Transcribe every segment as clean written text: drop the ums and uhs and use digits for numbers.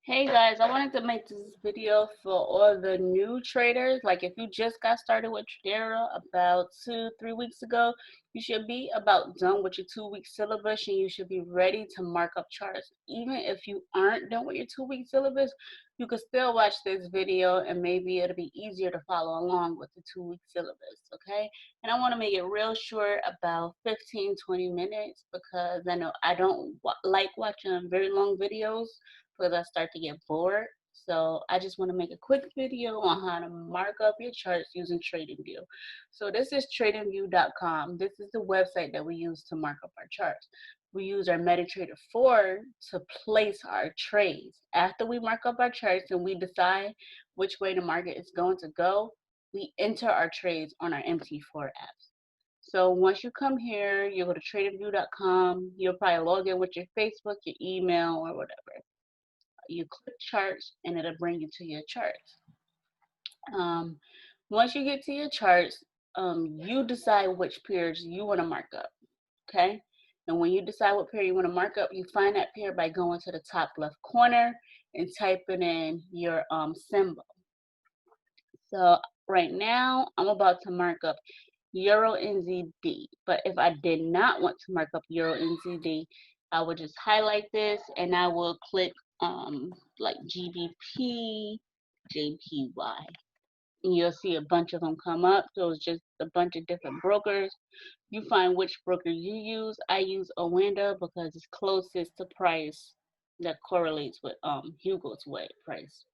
Hey guys, I wanted to make this video for all the new traders. Like if you just got started with Tradera about 2-3 weeks ago, you should be about done with your 2 week syllabus and you should be ready to mark up charts. Even if you aren't done with your 2 week syllabus, you can still watch this video and maybe it'll be easier to follow along with the 2 week syllabus, okay? And I want to make it real short, about 15-20 minutes, because I know I don't like watching very long videos because I start to get bored. So I just want to make a quick video on how to mark up your charts using TradingView. So this is tradingview.com. This is the website that we use to mark up our charts. We use our MetaTrader 4 to place our trades. After we mark up our charts and we decide which way the market is going to go, we enter our trades on our MT4 apps. So once you come here, you go to tradingview.com. You'll probably log in with your Facebook, your email, or whatever. You click charts and it'll bring you to your charts. Once you get to your charts, you decide which periods you want to mark up, okay? And when you decide what period you want to mark up, you find that period by going to the top left corner and typing in your symbol. So right now, I'm about to mark up Euro NZD, but if I did not want to mark up Euro NZD, I would just highlight this and I will click like GBP, JPY. And you'll see a bunch of them come up. So it's just a bunch of different brokers. You find which broker you use. I use Owanda because it's closest to price that correlates with Hugo's Way price.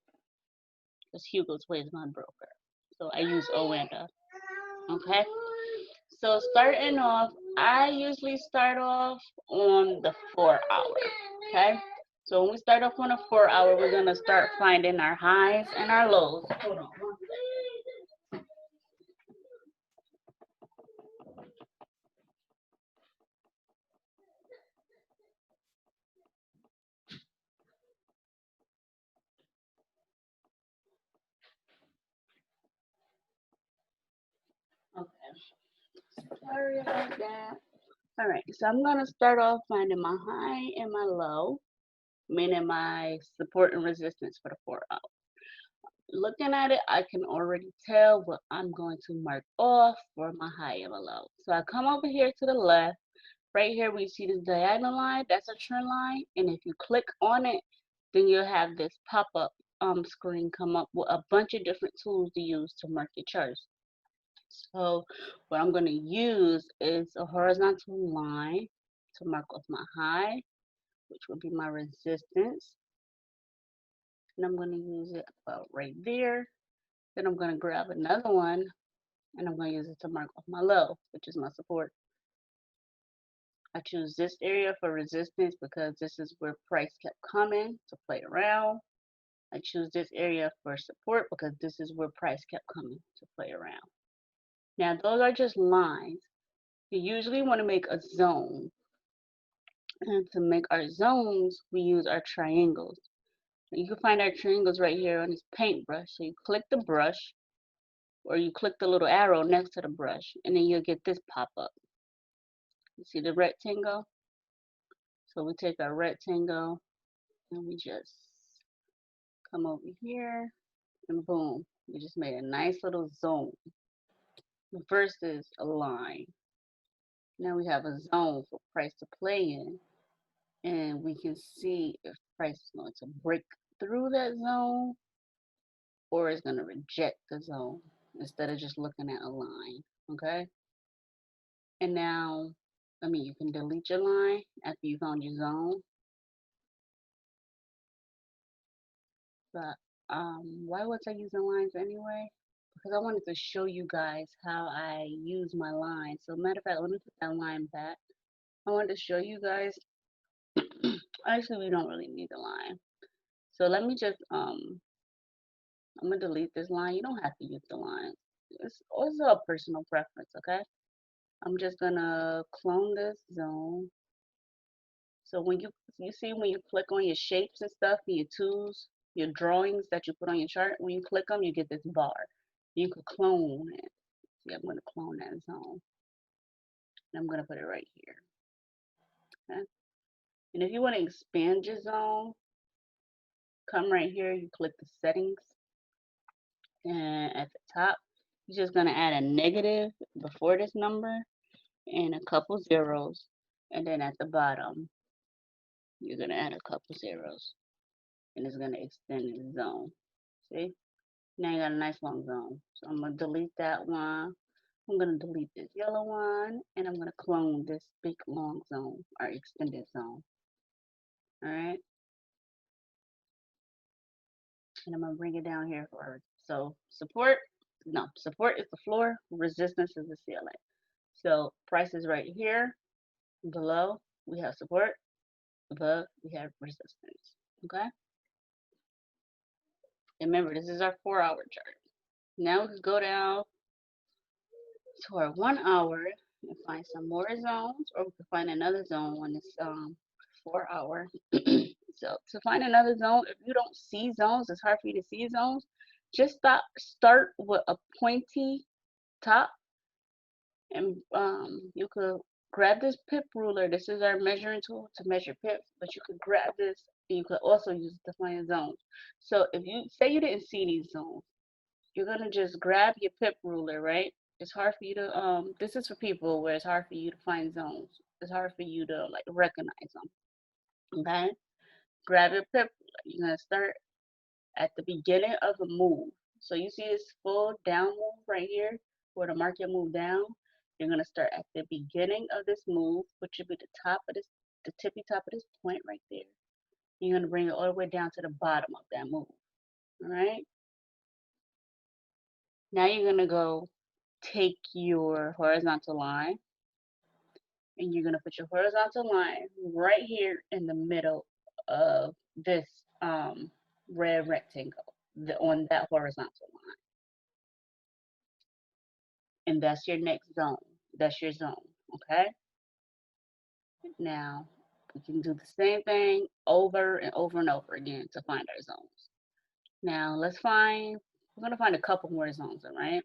Because Hugo's Way is my broker. So I use Owanda. Okay. So starting off, I usually start off on the 4 hour, okay? So when we start off on a 4 hour, we're gonna start finding our highs and our lows. Hold on. Okay. Sorry about that. All right, so I'm gonna start off finding my high and my low, meaning my support and resistance for the 4 hour. Looking at it, I can already tell what I'm going to mark off for my high and my low. So I come over here to the left. Right here, we see this diagonal line. That's a trend line. And if you click on it, then you'll have this pop-up screen come up with a bunch of different tools to use to mark your charts. So what I'm going to use is a horizontal line to mark off my high, which would be my resistance. And I'm going to use it about right there. Then I'm going to grab another one and I'm going to use it to mark off my low, which is my support. I choose this area for resistance because this is where price kept coming to play around. I choose this area for support because this is where price kept coming to play around. Now, those are just lines. You usually want to make a zone. And to make our zones, we use our triangles. You can find our triangles right here on this paintbrush. So you click the brush or you click the little arrow next to the brush and then you'll get this pop up. You see the rectangle? So we take our rectangle and we just come over here and boom, we just made a nice little zone versus a line. Now we have a zone for price to play in and we can see if price is going to break through that zone or it's going to reject the zone instead of just looking at a line, okay? And now, you can delete your line after you found your zone. But why was I using lines anyway? Because I wanted to show you guys how I use my line. So matter of fact, let me put that line back. I wanted to show you guys. Actually, we don't really need the line. So let me just I'm gonna delete this line. You don't have to use the line. It's also a personal preference, okay? I'm just gonna clone this zone. So when you see when you click on your shapes and stuff, your tools, your drawings that you put on your chart, when you click them, you get this bar. You could clone it. See, I'm gonna clone that zone. And I'm gonna put it right here. Okay? And if you want to expand your zone, come right here, you click the settings, and at the top, you're just going to add a negative before this number and a couple zeros. And then at the bottom, you're going to add a couple zeros. And it's going to extend the zone. See? Now you got a nice long zone. So I'm going to delete that one. I'm going to delete this yellow one. And I'm going to clone this big long zone or extended zone. Alright? And I'm going to bring it down here for so support. No, support is the floor. Resistance is the ceiling. So price is right here. Below we have support. Above we have resistance. Okay? And remember, this is our 4-hour chart. Now we can go down to our 1 hour and find some more zones, or we can find another zone when it's 4 hour. So to find another zone, if you don't see zones, it's hard for you to see zones. Just start with a pointy top, and you could grab this pip ruler. This is our measuring tool to measure pips, but you could grab this and you could also use it to find zones. So if you say you didn't see these zones, you're gonna just grab your pip ruler, right? It's hard for you to this is for people where it's hard for you to find zones. It's hard for you to like recognize them. Okay? Grab your pip ruler. You're gonna start at the beginning of a move. So you see this full down move right here where the market moved down. You're gonna start at the beginning of this move, which should be the top of this, the tippy top of this point right there. You're gonna bring it all the way down to the bottom of that move. All right. Now you're gonna go take your horizontal line and you're gonna put your horizontal line right here in the middle of this red rectangle on that horizontal line. And that's your next zone. That's your zone. Okay. Now we can do the same thing over and over and over again to find our zones. Now we're gonna find a couple more zones, all right?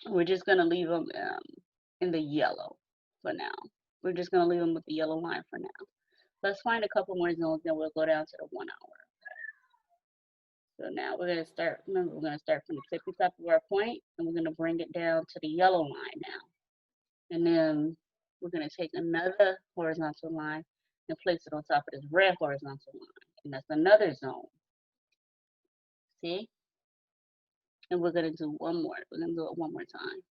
We're just gonna leave them in the yellow for now. We're just gonna leave them with the yellow line for now. Let's find a couple more zones, then we'll go down to the 1 hour. So now we're gonna start, remember we're gonna start from the tippy top of our point and we're gonna bring it down to the yellow line now. And then we're gonna take another horizontal line and place it on top of this red horizontal line. And that's another zone. See? And we're gonna do one more. We're gonna do it one more time.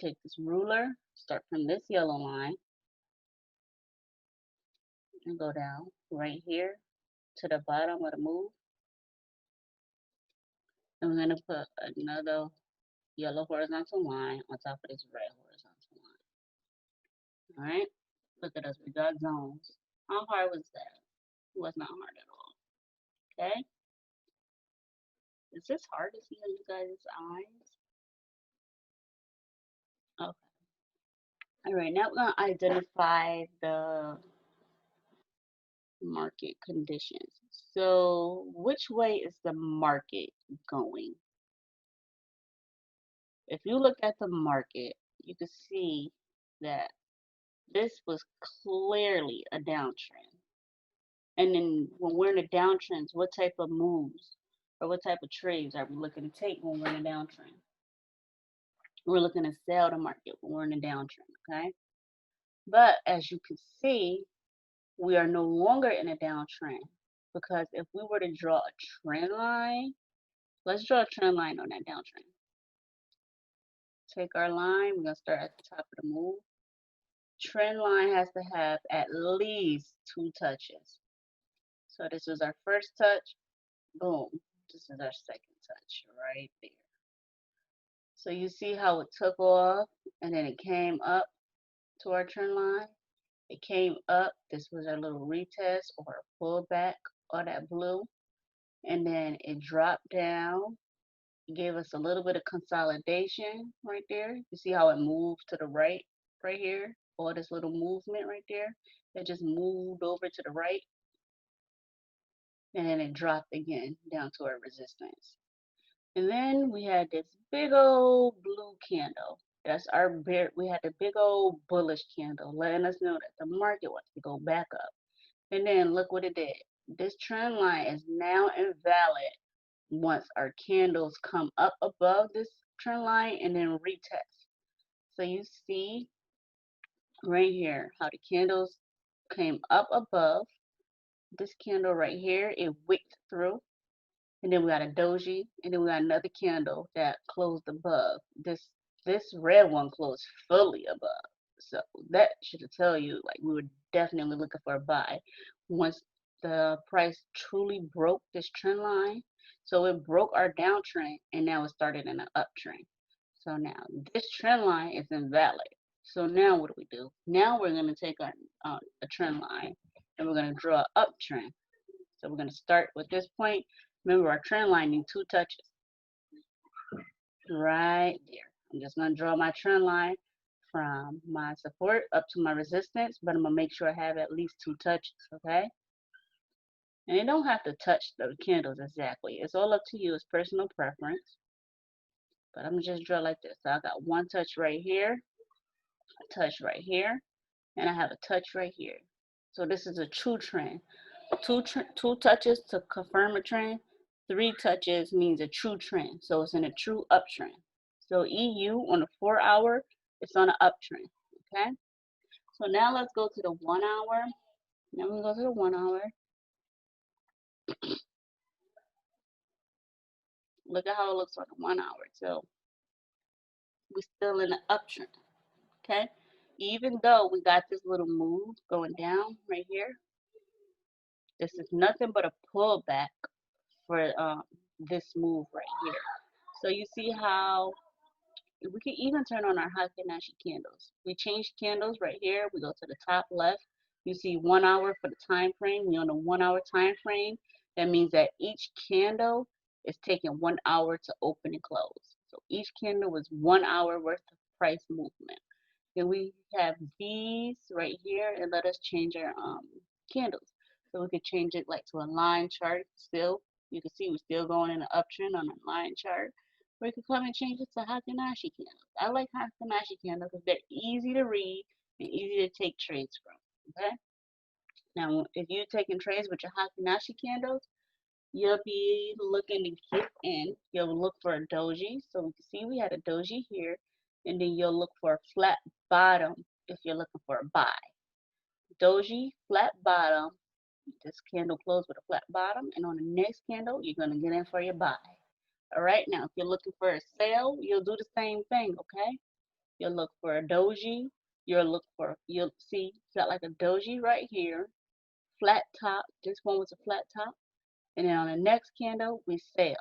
Take this ruler, start from this yellow line, and go down right here to the bottom of the move. And we're gonna put another yellow horizontal line on top of this red horizontal line. All right, look at us, we got zones. How hard was that? It was not hard at all. Okay, is this hard to see in you guys' eyes? Okay. All right, now we're gonna identify the market conditions. So which way is the market going? If you look at the market, you can see that this was clearly a downtrend. And then when we're in a downtrend, what type of moves or what type of trades are we looking to take when we're in a downtrend? We're looking to sell the market when we're in a downtrend, okay? But as you can see, we are no longer in a downtrend because if we were to draw a trend line, let's draw a trend line on that downtrend. Take our line, we're going to start at the top of the move. Trend line has to have at least 2 touches. So this was our first touch, boom. This is our second touch right there. So you see how it took off and then it came up to our trend line. It came up. This was our little retest or a pullback on that blue. And then it dropped down. It gave us a little bit of consolidation right there. You see how it moved to the right here? All this little movement right there. It just moved over to the right. And then it dropped again down to our resistance. And then we had this big old blue candle. That's our bear. We had the big old bullish candle letting us know that the market wants to go back up. And then look what it did. This trend line is now invalid once our candles come up above this trend line and then retest. So you see right here how the candles came up above this candle right here. It wicked through, and then we got a doji, and then we got another candle that closed above. This red one closed fully above. So that should tell you like we were definitely looking for a buy once the price truly broke this trend line. So it broke our downtrend and now it started in an uptrend. So now this trend line is invalid. So now what do? Now we're going to take a trend line and we're going to draw an uptrend. So we're going to start with this point. Remember, our trend line needs 2 touches right there. I'm just going to draw my trend line from my support up to my resistance, but I'm going to make sure I have at least 2 touches, okay? And you don't have to touch the candles exactly. It's all up to you. It's personal preference. But I'm going to just draw like this. So I got 1 touch right here, a touch right here, and I have a touch right here. So this is a true trend. Two touches to confirm a trend. 3 touches means a true trend. So it's in a true uptrend. So EU on the 4-hour, it's on an uptrend. Okay. So now let's go to the 1 hour. Now we go to the 1 hour. Look at how it looks on the 1 hour. So we're still in the uptrend. Okay. Even though we got this little move going down right here, this is nothing but a pullback for this move right here. So you see how we can even turn on our Hakanashi candles. We change candles right here. We go to the top left. You see 1 hour for the time frame. We on a 1 hour time frame. That means that each candle is taking 1 hour to open and close. So each candle was 1 hour worth of price movement. Then we have these right here, and let us change our candles. So we could change it like to a line chart still. You can see we're still going in an uptrend on a line chart. Or you could come and change it to Hakanashi candles. I like Hakanashi candles because they're easy to read and easy to take trades from. Okay. Now, if you're taking trades with your Hakanashi candles, you'll be looking to get in. You'll look for a doji. So we can see we had a doji here, and then you'll look for a flat bottom if you're looking for a buy. Doji, flat bottom. This candle closed with a flat bottom, and on the next candle, you're gonna get in for your buy. All right, now if you're looking for a sale, you'll do the same thing, okay? You'll look for a doji. You'll see, it's got like a doji right here, flat top. This one was a flat top. And then on the next candle, we sell,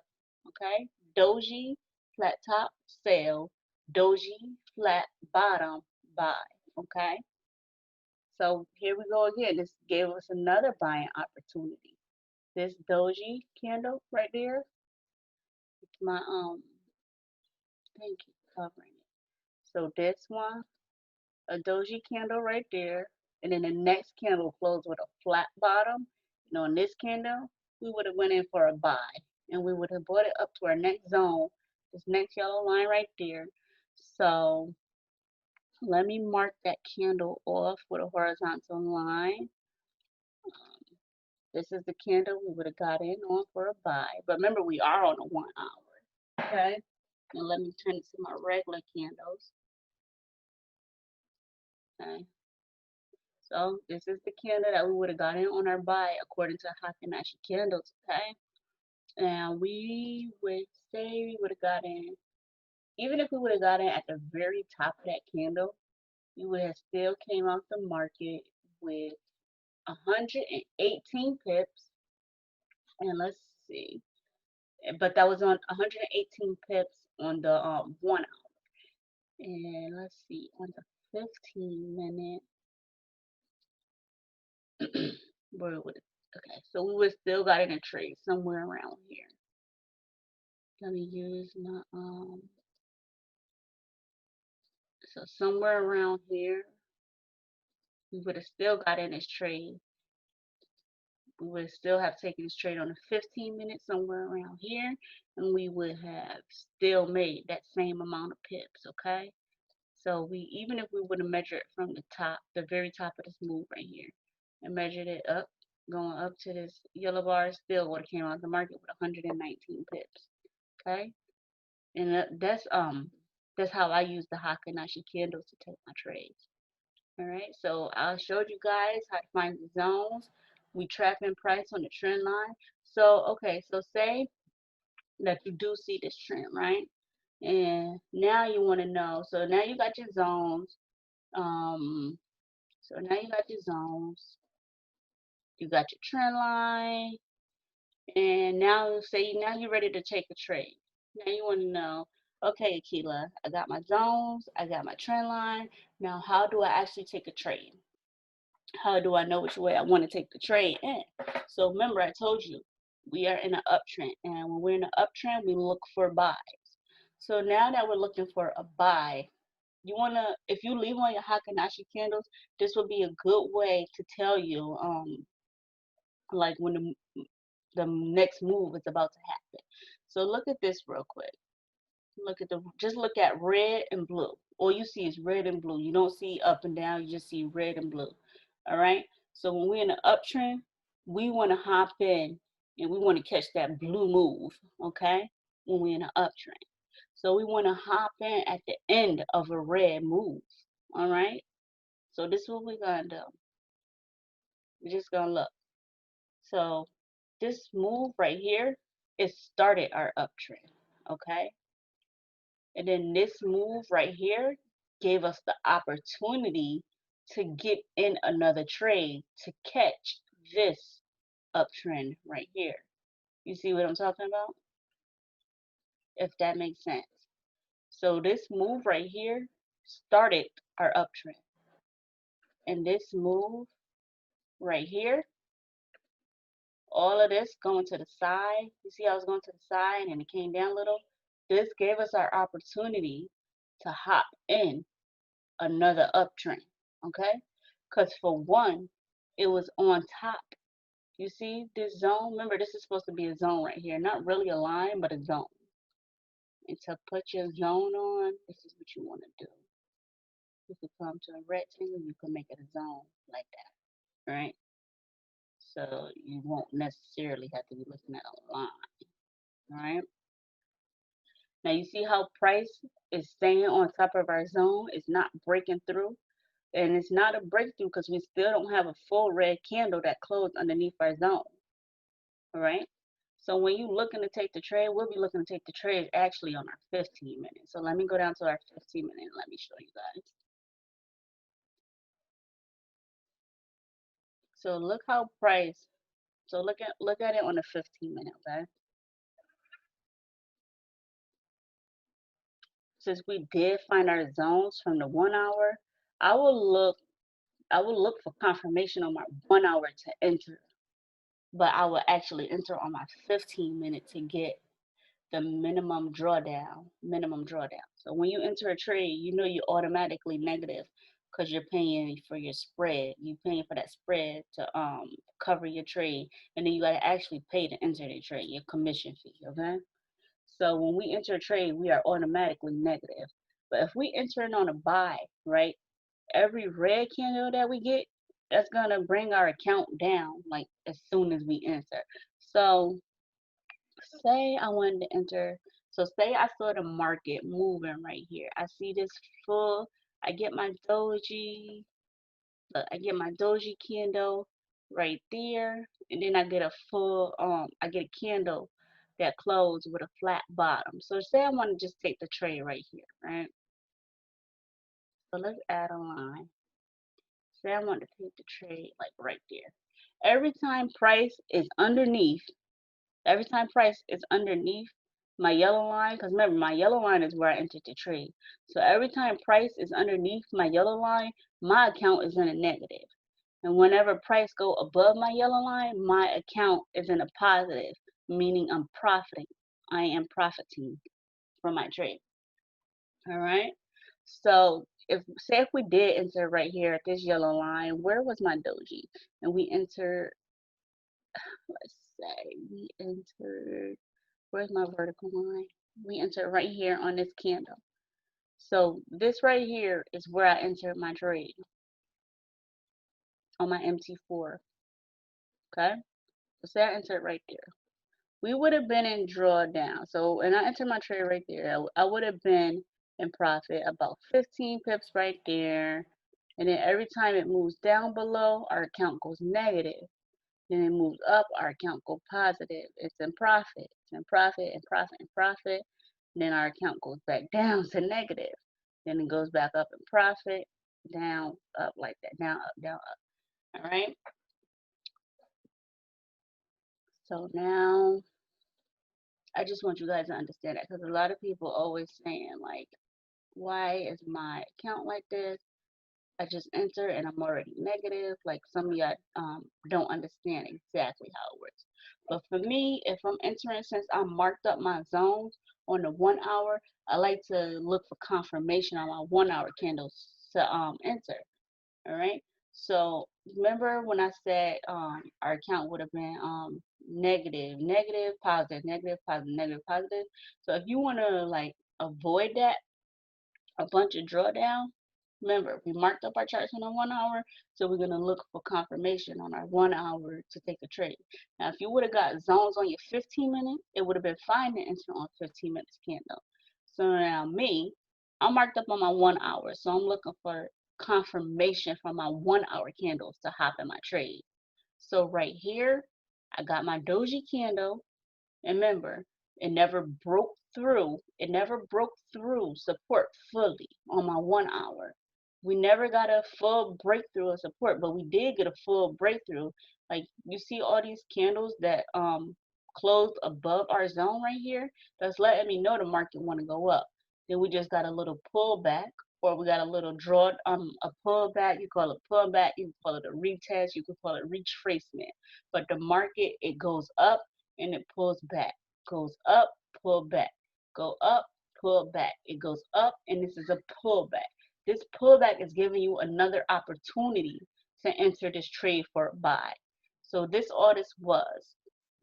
okay? Doji, flat top, sell. Doji, flat bottom, buy, okay? So here we go again. This gave us another buying opportunity. This doji candle right there, it's my thank you for covering it. So this one, a doji candle right there, and then the next candle closed with a flat bottom. And on this candle, we would have went in for a buy, and we would have bought it up to our next zone, this next yellow line right there. So let me mark that candle off with a horizontal line. This is the candle we would have got in on for a buy. But remember, we are on a 1 hour. Okay? And let me turn it to my regular candles. Okay. So this is the candle that we would have got in on our buy according to Hakanashi candles. Okay? And we would say we would have got in, even if we would have got in at the very top of that candle, we would have still came off the market with 118 pips. And let's see. But that was on 118 pips on the 1 hour. And let's see, on the 15-minute, where would it? Okay, so we would still got in a trade somewhere around here. Let me use my so somewhere around here, we would have still got in this trade. We would still have taken this trade on the 15 minutes somewhere around here, and we would have still made that same amount of pips. Okay. So even if we would have measured from the top, the very top of this move right here, and measured it up, going up to this yellow bar, still would have came out the market with 119 pips. Okay, and that's how I use the Hakanashi candles to take my trades. All right, so I showed you guys how to find the zones. We trapping price on the trend line. So okay, so say that you do see this trend, right? And now you want to know. So now you got your zones. Um, so now you got your zones. You got your trend line, and now say now you're ready to take a trade. Now you want to know, okay, Akila, I got my zones, I got my trend line. Now how do I actually take a trade? How do I know which way I want to take the trade in? So remember, I told you we are in an uptrend, and when we're in an uptrend, we look for buys. So now that we're looking for a buy, you wanna, if you leave on your Hakanashi candles, this will be a good way to tell you, like when the next move is about to happen. So look at this real quick. Just look at red and blue. All you see is red and blue. You don't see up and down. You just see red and blue. All right. So when we're in an uptrend, we want to hop in and we want to catch that blue move. Okay. When we're in an uptrend, so we want to hop in at the end of a red move. All right. So this is what we're gonna do. We're just gonna look. So this move right here, it started our uptrend. Okay. And then this move right here gave us the opportunity to get in another trade to catch this uptrend right here. You see what I'm talking about? If that makes sense. So this move right here started our uptrend. And this move right here, all of this going to the side, you see how it's going to the side and it came down a little? This gave us our opportunity to hop in another uptrend, okay? Because for one, it was on top. You see this zone? Remember, this is supposed to be a zone right here. Not really a line, but a zone. And to put your zone on, this is what you want to do. You could come to a rectangle, you can make it a zone like that, right? So you won't necessarily have to be looking at a line, right? Now you see how price is staying on top of our zone. It's not breaking through. And it's not a breakthrough because we still don't have a full red candle that closed underneath our zone. All right. So when you looking to take the trade, we'll be looking to take the trade actually on our 15 minutes. So let me go down to our 15 minute and let me show you guys. So look how price. So look at it on the 15 minute, okay? Since we did find our zones from the 1 hour, I will look I will look for confirmation on my 1 hour to enter, but I will actually enter on my 15 minute to get the minimum drawdown. So when you enter a trade, you know you're automatically negative because you're paying for your spread. You're paying for that spread to cover your trade, and then you gotta actually pay to enter the trade, your commission fee. Okay. So when we enter a trade, we are automatically negative. But if we enter in on a buy, right, every red candle that we get, that's gonna bring our account down like as soon as we enter. So say I wanted to enter, so say I saw the market moving right here. I see this full, I get my doji, look, I get my doji candle right there, and then I get a full, I get a candle that closed with a flat bottom. So say I want to just take the trade right here, right? So let's add a line. Say I want to take the trade like right there. Every time price is underneath Every time price is underneath my yellow line, because remember, my yellow line is where I entered the trade. So every time price is underneath my yellow line, my account is in a negative. And whenever price go above my yellow line, my account is in a positive, meaning I'm profiting. I am profiting from my trade. All right. So if we did enter right here at this yellow line, where was my doji? And we entered, let's say we entered, where's my vertical line? We enter right here on this candle. So this right here is where I entered my trade on my MT4. Okay, so say I entered right there. We would have been in drawdown. So, and I entered my trade right there. I would have been in profit about 15 pips right there. And then every time it moves down below, our account goes negative. Then it moves up, our account goes positive. It's in profit. It's in profit and profit and profit. And then our account goes back down to negative. Then it goes back up in profit, down, up like that, down, up, down, up. All right. So now I just want you guys to understand that because a lot of people always saying like, why is my account like this? I just enter and I'm already negative. Like some of y'all don't understand exactly how it works. But for me, if I'm entering, since I marked up my zones on the 1 hour, I like to look for confirmation on my 1 hour candles to enter. All right. So remember when I said our account would have been negative, negative, positive, negative, positive, negative, positive. So if you want to like avoid that, a bunch of drawdown. Remember, we marked up our charts on a 1 hour, so we're gonna look for confirmation on our 1 hour to take a trade. Now, if you would have got zones on your 15 minute, it would have been fine to enter on 15 minutes candle. So now me, I'm marked up on my 1 hour, so I'm looking for confirmation from my 1 hour candles to hop in my trade. So right here, I got my doji candle. And remember, it never broke through. It never broke through support fully on my 1 hour. We never got a full breakthrough of support, but we did get a full breakthrough. Like you see all these candles that closed above our zone right here. That's letting me know the market want to go up. Then we just got a little pullback, or we got a little draw, a pullback. You call it pullback. You can call it a retest. You can call it retracement. But the market, it goes up and it pulls back, goes up, pull back, go up, pull back. It goes up, and this is a pullback. This pullback is giving you another opportunity to enter this trade for a buy. So this all this was.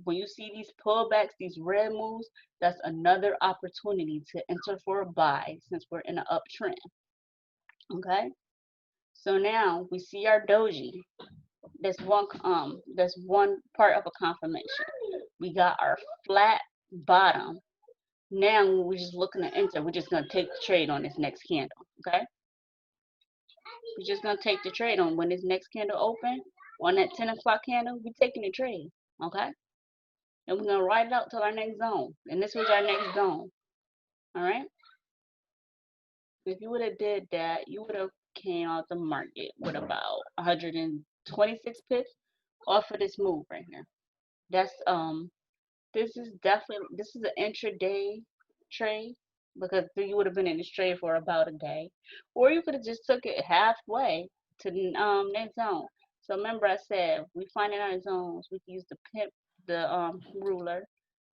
When you see these pullbacks, these red moves, that's another opportunity to enter for a buy since we're in an uptrend. Okay. So now we see our doji. That's one part of a confirmation. We got our flat bottom. Now we're just looking to enter. We're just gonna take the trade on this next candle. Okay? We're just gonna take the trade on when this next candle open on that 10 o'clock candle. We're taking the trade. Okay? And we're gonna ride it out till our next zone. And this was our next zone. All right? If you would have did that, you would have came out the market with about 126 pips off of this move right here. That's this is an intraday trade because you would have been in this trade for about a day, or you could have just took it halfway to the next zone. So remember, I said we finding our zones. We can use the ruler,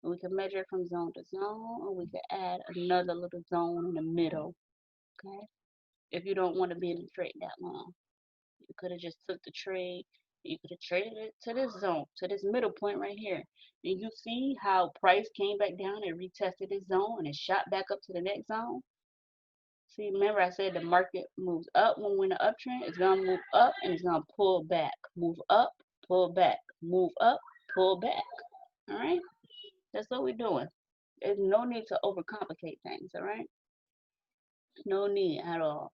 and we can measure it from zone to zone, or we could add another little zone in the middle. Okay, if you don't want to be in the trade that long. You could have just took the trade. You could have traded it to this zone, to this middle point right here. And you see how price came back down and retested this zone and it shot back up to the next zone. See, remember I said the market moves up when we're in the uptrend. It's gonna move up and it's gonna pull back. Move up, pull back. Move up, pull back. All right. That's what we're doing. There's no need to overcomplicate things. All right. No need at all.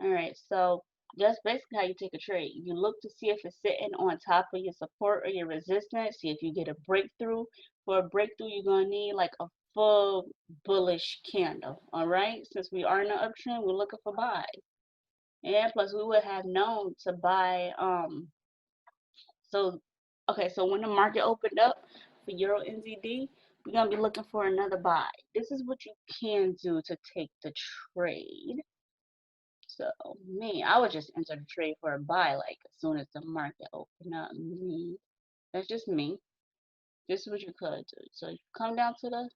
All right, so that's basically how you take a trade. You look to see if it's sitting on top of your support or your resistance. See if you get a breakthrough. For a breakthrough, you're gonna need like a full bullish candle. All right, since we are in the uptrend, we're looking for buy. And plus, we would have known to buy. So okay, so when the market opened up for Euro NZD, we're gonna be looking for another buy. This is what you can do to take the trade. So me, I would just enter the trade for a buy like as soon as the market open up. Me, that's just me. This is what you could do. So you come down to the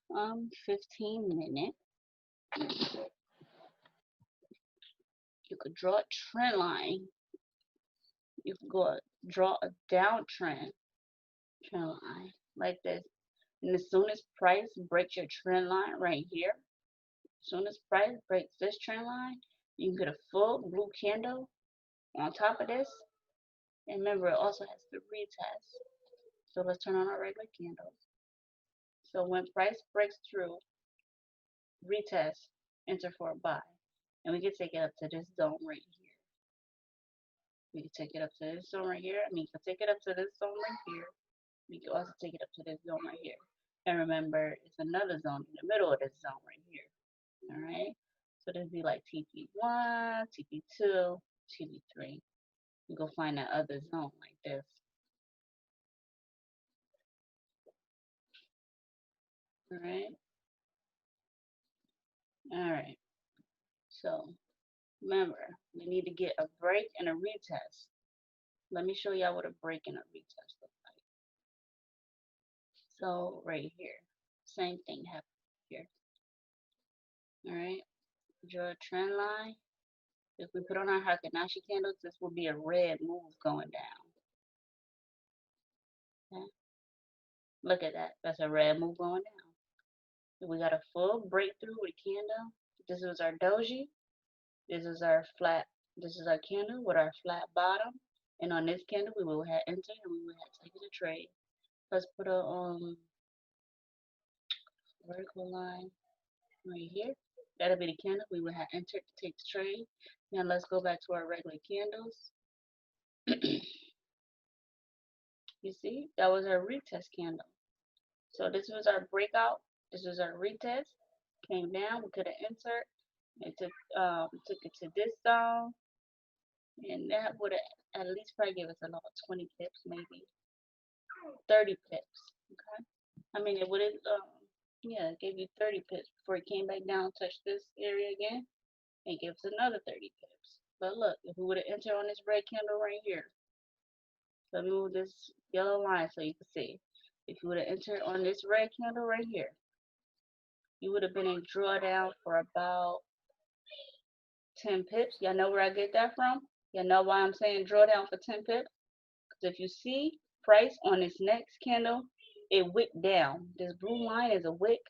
15 minute. You could draw a trend line. You could draw a downtrend trend line like this. And as soon as price breaks your trend line right here, as soon as price breaks this trend line, you can get a full blue candle on top of this. And remember, it also has to retest. So let's turn on our regular candles. So when price breaks through, retest, enter for a buy. And we can take it up to this zone right here. We can take it up to this zone right here. I mean, you can take it up to this zone right here. We can also take it up to this zone right here. And remember, it's another zone in the middle of this zone right here. All right. So this would be like TP1, TP2, TP3. You go find that other zone like this. All right. All right. So remember, we need to get a break and a retest. Let me show y'all what a break and a retest look like. So right here, same thing happened here. All right. Draw a trend line. If we put on our Hakanashi candles, this will be a red move going down. Okay? Look at that. That's a red move going down. We got a full breakthrough with candle. This is our doji. This is our flat. This is our candle with our flat bottom. And on this candle, we will have entered and we will have taken a trade. Let's put a vertical line right here. That'll be the candle we will have entered to take the trade. Now let's go back to our regular candles. You see, that was our retest candle. So this was our breakout. This was our retest. Came down. We could have entered. It took it to this zone, and that would have at least probably give us about 20 pips, maybe 30 pips. Okay. I mean, it would have. Yeah, it gave you 30 pips before it came back down, touched this area again, and it gives another 30 pips. But look, if we would have entered on this red candle right here, let me move this yellow line so you can see. If you would have entered on this red candle right here, you would have been in drawdown for about 10 pips. Y'all know where I get that from? Y'all know why I'm saying drawdown for 10 pips? Because if you see price on this next candle, it wicked down. This blue line is a wick,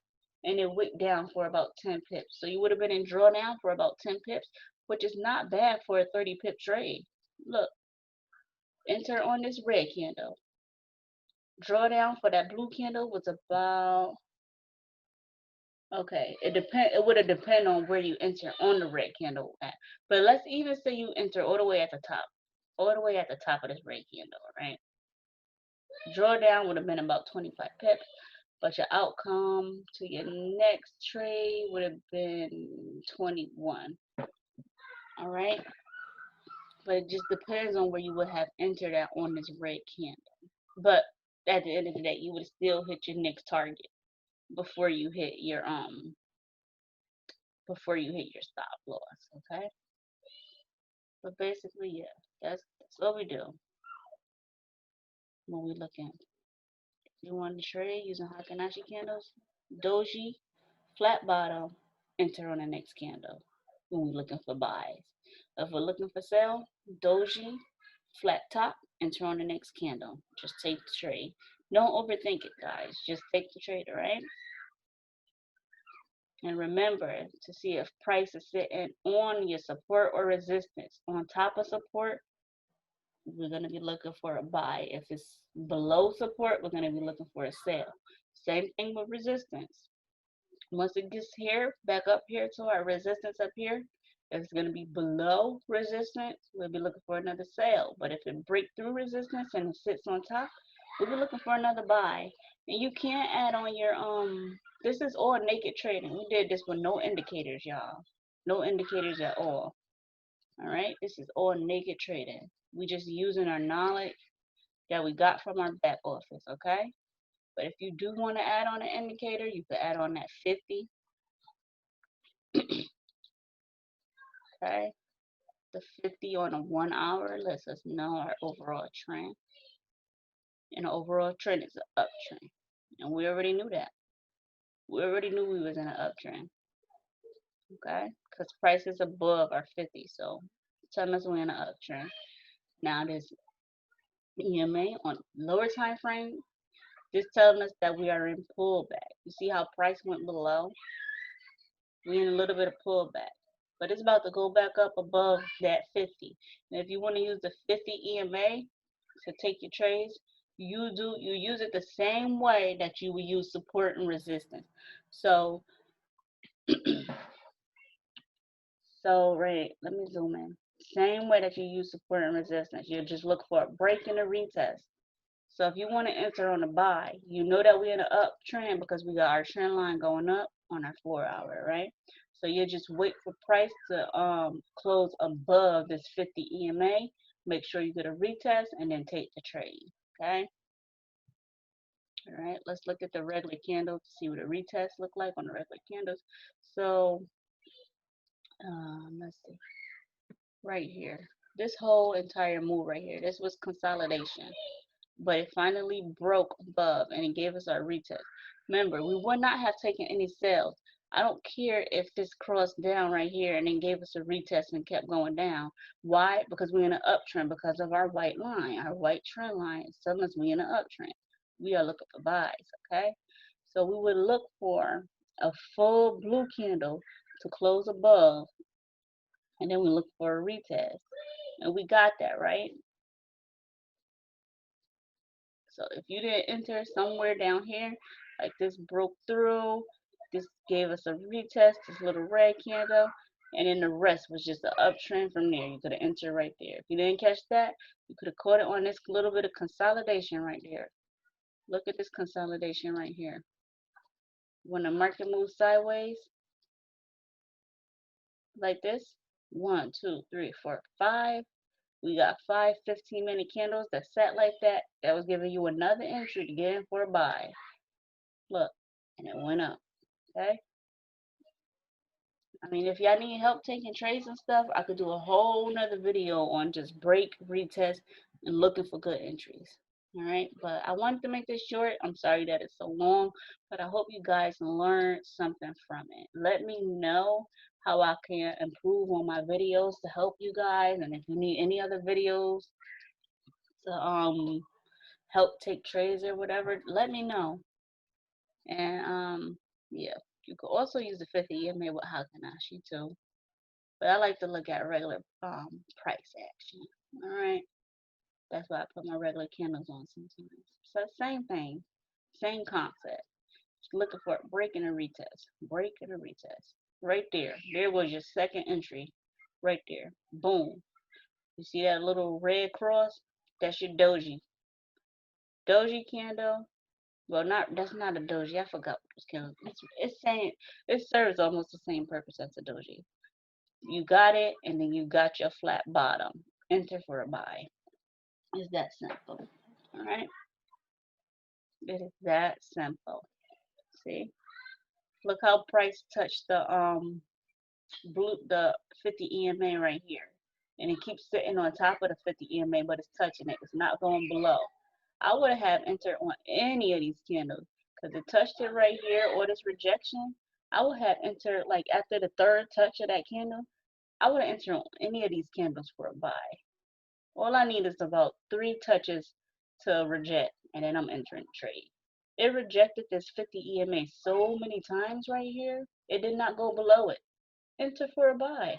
and it wicked down for about 10 pips. So you would have been in drawdown for about 10 pips, which is not bad for a 30 pip trade. Look, enter on this red candle. Drawdown for that blue candle was about, okay, it would have depend on where you enter on the red candle at. But let's even say you enter all the way at the top. All the way at the top of this red candle, right? Drawdown would have been about 25 pips, but your outcome to your next trade would have been 21. All right? But it just depends on where you would have entered at on this red candle. But at the end of the day, you would still hit your next target before you hit your stop loss, okay? But basically, yeah, that's what we do when we looking. You want to trade using Hakanashi candles, doji, flat bottom, enter on the next candle when we're looking for buys. If we're looking for sell, doji, flat top, enter on the next candle. Just take the trade. Don't overthink it, guys. Just take the trade, all right? And remember to see if price is sitting on your support or resistance. On top of support, we're going to be looking for a buy. If it's below support, we're going to be looking for a sell. Same thing with resistance. Once it gets here, back up here to our resistance up here, if it's going to be below resistance, we'll be looking for another sell. But if it breaks through resistance and it sits on top, we'll be looking for another buy. And you can't add on your, this is all naked trading. We did this with no indicators, y'all. No indicators at all. All right, this is all naked trading. We just using our knowledge that we got from our back office, okay? But if you do want to add on an indicator, you could add on that 50. Okay, the 50 on a 1 hour lets us know our overall trend. And the overall trend is an uptrend. And we already knew that. We already knew we was in an uptrend. Okay, because price is above our 50, so telling us we're in an uptrend. Now this EMA on lower time frame, just telling us that we are in pullback. You see how price went below? We're in a little bit of pullback, but it's about to go back up above that 50. And if you want to use the 50 EMA, to take your trades, you use it the same way that you would use support and resistance. So right, let me zoom in. Same way that you use support and resistance. You just look for a break and a retest. So if you want to enter on a buy, you know that we're in an uptrend because we got our trend line going up on our 4-hour, right? So you just wait for price to close above this 50 EMA. Make sure you get a retest and then take the trade. Okay. All right. Let's look at the regular candle to see what a retest look like on the regular candles. So let's see. Right here, this whole entire move right here, this was consolidation, but it finally broke above and it gave us our retest. Remember, we would not have taken any sales. I don't care if this crossed down right here and then gave us a retest and kept going down. Why? Because we're in an uptrend because of our white line. Our white trend line is telling us we're in an uptrend. We are looking for buys, okay? So we would look for a full blue candle to close above, and then we look for a retest. And we got that, right? So if you didn't enter somewhere down here, like this broke through, this gave us a retest, this little red candle, and then the rest was just an uptrend from there. You could have entered right there. If you didn't catch that, you could have caught it on this little bit of consolidation right there. Look at this consolidation right here. When the market moves sideways, like this, 1, 2, 3, 4, 5. We got 5 15-minute candles that sat like that. That was giving you another entry to get in for a buy. Look, and it went up. Okay. I mean, if y'all need help taking trades and stuff, I could do a whole nother video on just break, retest, and looking for good entries. All right. But I wanted to make this short. I'm sorry that it's so long, but I hope you guys learned something from it. Let me know how I can improve on my videos to help you guys. And if you need any other videos to help take trades or whatever, let me know. And yeah, you could also use the 50 EMA with Hakanashi too. But I like to look at regular price action. All right, that's why I put my regular candles on sometimes. So same thing, same concept. Just looking for a break and a retest, break and a retest. Right there, there was your second entry. Right there, boom. You see that little red cross? That's your doji. Doji candle. Well, not that's not a doji. I forgot what it's called. It's saying it serves almost the same purpose as a doji. You got it, and then you got your flat bottom. Enter for a buy. It's that simple. All right. It is that simple. See? Look how price touched the 50 EMA right here. And it keeps sitting on top of the 50 EMA, but it's touching it. It's not going below. I would have entered on any of these candles because it touched it right here or this rejection. I would have entered like after the third touch of that candle. I would have entered on any of these candles for a buy. All I need is about 3 touches to reject, and then I'm entering the trade. It rejected this 50 EMA so many times right here, it did not go below it. Enter for a buy.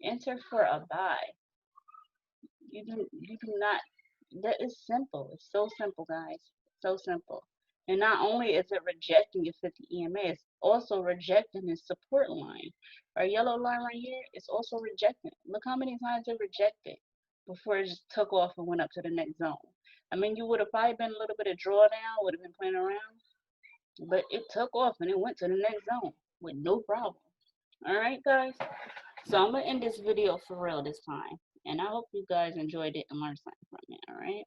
Enter for a buy. You do not. That is simple. It's so simple, guys. So simple. And not only is it rejecting your 50 EMA, it's also rejecting this support line. Our yellow line right here, it's also rejecting. Look how many times it rejected before it just took off and went up to the next zone. I mean, you would have probably been a little bit of drawdown, would have been playing around, but it took off and it went to the next zone with no problem. All right, guys. So I'm gonna end this video for real this time, and I hope you guys enjoyed it and learned something from it. All right.